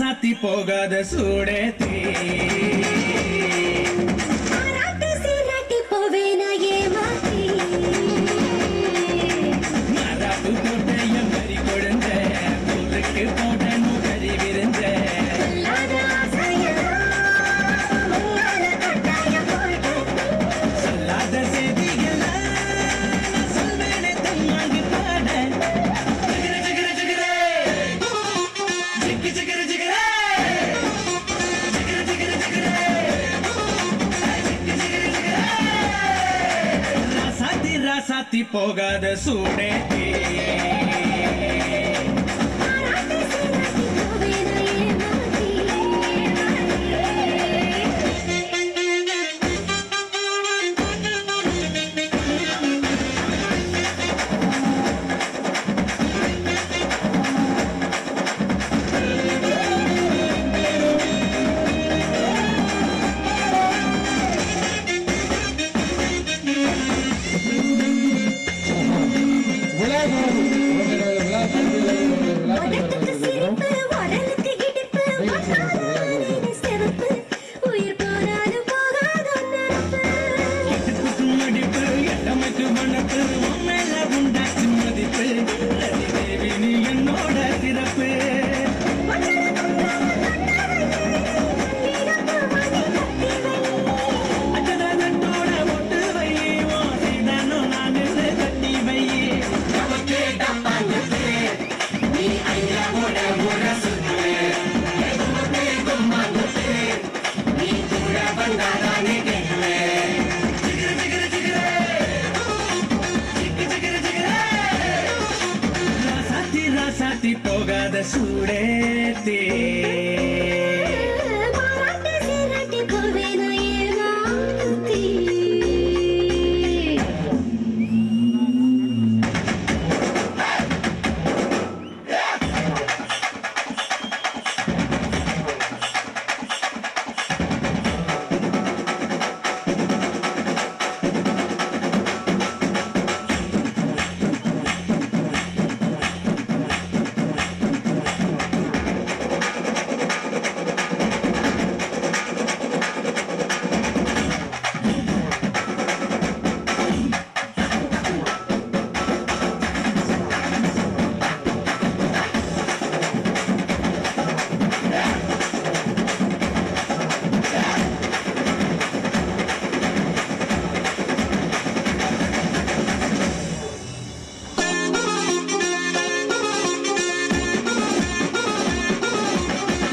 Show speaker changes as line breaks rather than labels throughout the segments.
சாத்தி போகாத சூடேத்தி
போவேனா ஏமாத்தி
மராப்பு போட்ட என் கறி கொழுந்த ஊருக்கு போட்ட கறி விருந்த சொல்லாத செய்திகள் சொல்வேனே தம்மாங்கு பாட சாத்தி போகாத சூடேத்தி
உலகம்
ராசாத்தி போகாத சூடேத்தி
பாராட்டி சீராட்டி போவேனா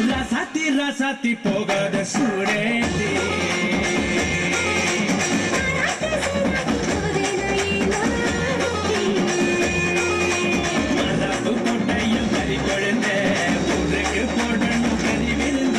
ஏமாத்தி
ராசாத்தி போகாத சூடேத்தி மரபு கொட்டையும் கறி கொழுந்த ஊருக்கு போடணும் கறி விருந்த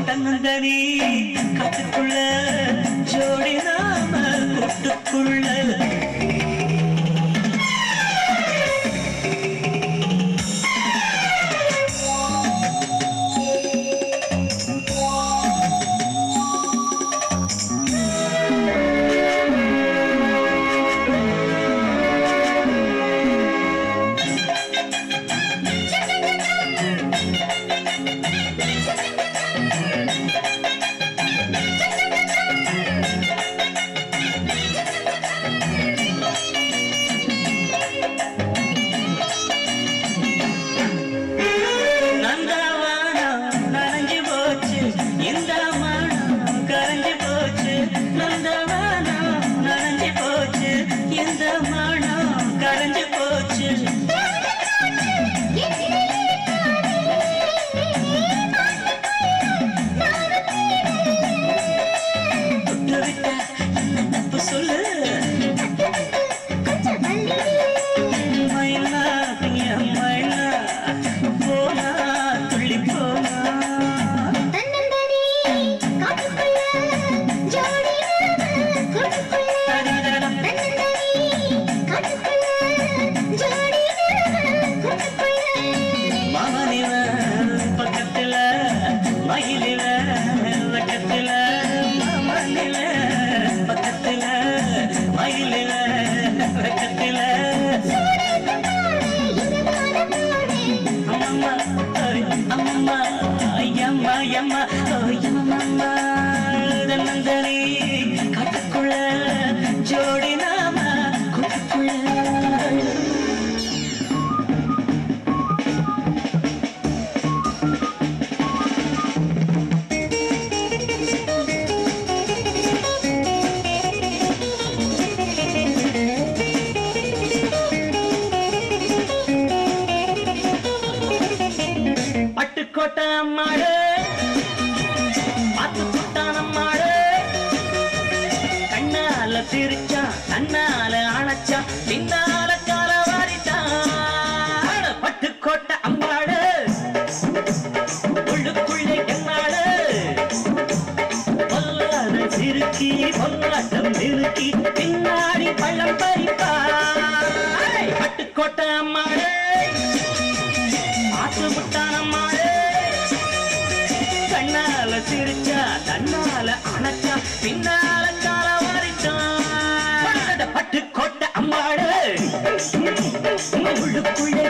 தன்னந்தனி காட்டுக்குள்ள ஜோடி நாம கூட்டுக்குள்ள பட்டுக்கோட்டை அம்மாடு பார்த்து புட்டான் அம்மாடு கண்ணால சிரிச்சா கண்ணால அணைச்சா பின்னால கால வாரிட்டான் பட்டுக்கோட்டை அம்மாடு உள்ளுக்குள்ளே என்னாடு பொல்லாத சிறுக்கி பொல்லாட்டம் நிறுக்கி பின்னாடி பள்ளம் பறிப்பா பட்டுக்கோட்டை அம்மாடு பார்த்து புட்டான் அம்மாடு கண்ணால சிரிச்சா தன்னால அணைச்சா பின்னால கால வாரிட்டான் பட்டுக்கோட்டை அம்மாடு உள்ளுக்குள்ளே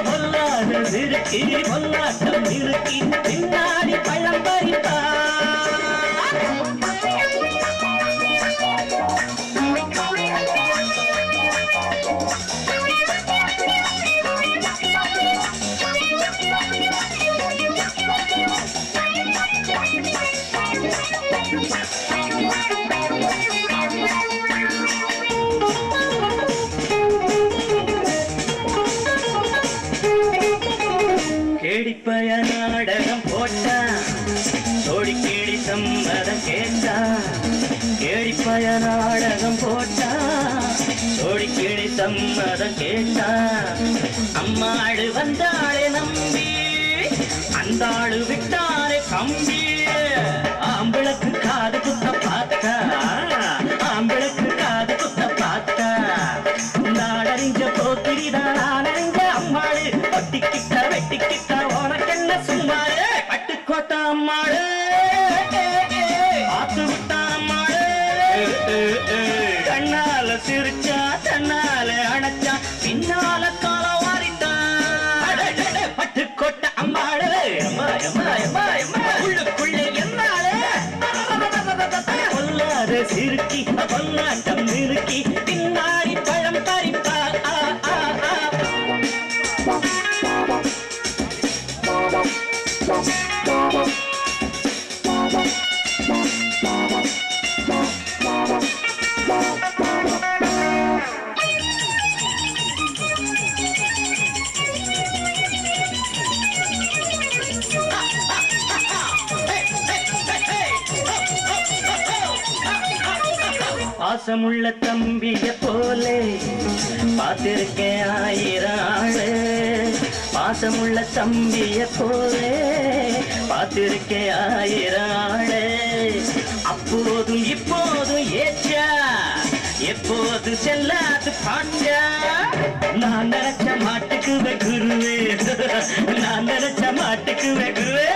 பொல்லாத சிறுக்கி பொல்லாட்டம் நிறுக்கி பின்னாடி பள்ளம் பறிப்பா கேடிப்பய நாடகம் போட்டா சோடி கேடி சம்மதம் கேட்டா கேடிப்பய நாடகம் போட்டா சோடி கேடி சம்மதம் கேட்டா அம்மாடு வந்தாளே நம்பி அந்த ஆளு விட்டாரே கம்பி ஆம்பிளக்கு காது குத்த பார்த்தா ஆம்பிளக்கு காது குத்த பார்த்தா நாடறிஞ்ச போக்கிரிதான் நானறிஞ்ச அம்மாடு ஒட்டிக்கிட்ட வெட்டிக்கிட்ட உனக்கென்ன சும்மாடு பட்டுக்கோட்டை அம்மாடு ஆத்து விட்டான் அம்மாடு கண்ணால சிரிச்சா தன்னால அணைச்சா பின்னால கால வாரிட்டான் பட்டுக்கோட்டை அம்மாடு உள்ளுக்குள்ளே என்னாடு பொல்லாத சிறுக்கி பொல்லாட்டம் நிறுக்கி பின்னாடி பழம் பறிப்பா பாசமுள்ள தம்பிய போலே பார்த்திருக்கேன் ஆயிரம் ஆளு பாசமுள்ள தம்பிய போலே பார்த்திருக்கேன் ஆயிரம் ஆளு அப்போதும் இப்போதும் ஏச்சா எப்போது செல்லாது பாட்டா நான் நினைச்ச மாட்டுக்குவே குருவே நான் நினைச்ச மாட்டுக்குவே குருவே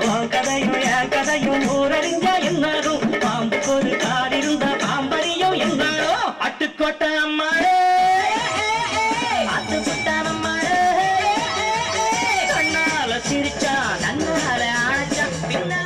உன் கதையும் என் கதையும் ஊரறிஞ்சா என்னாலும் பாம்புக்கு ஒரு கால் இருந்த பாம்பரியும் என்னாலும் பட்டுக்கோட்டை அம்மாடு பார்த்து புட்டான் அம்மாடு கண்ணால சிரிச்சா நன்னால அணைச்சா பின்னா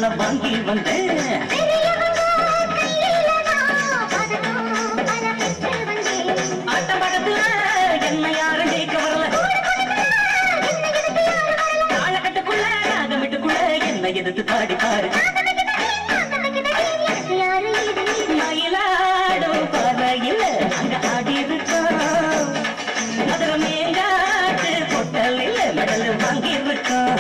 மெடல வாங்கி வந்தேன். ஆட்டம் படத்துல என்ன யாரும் ஜெயிக்க வரல. காலகட்டுக்குள்ள நாகமிட்டுக்குள்ள என்ன எதிர்த்து பாடி பாரு. மயிலாடும் பறையில அங்க ஆடி இருக்கோம். மதுர மேங்காட்டு பொட்டல் இல்ல மெடல் வாங்கி இருக்கோம்.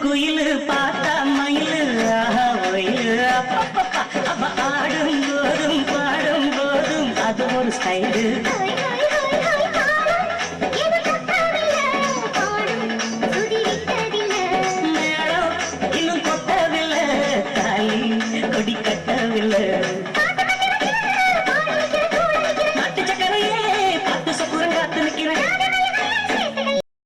குயிலு பார்த்தா மயிலு ஒயிலு அப்ப ஆடும் போதும் பாடும் போதும் அது ஒரு ஸ்டைலு.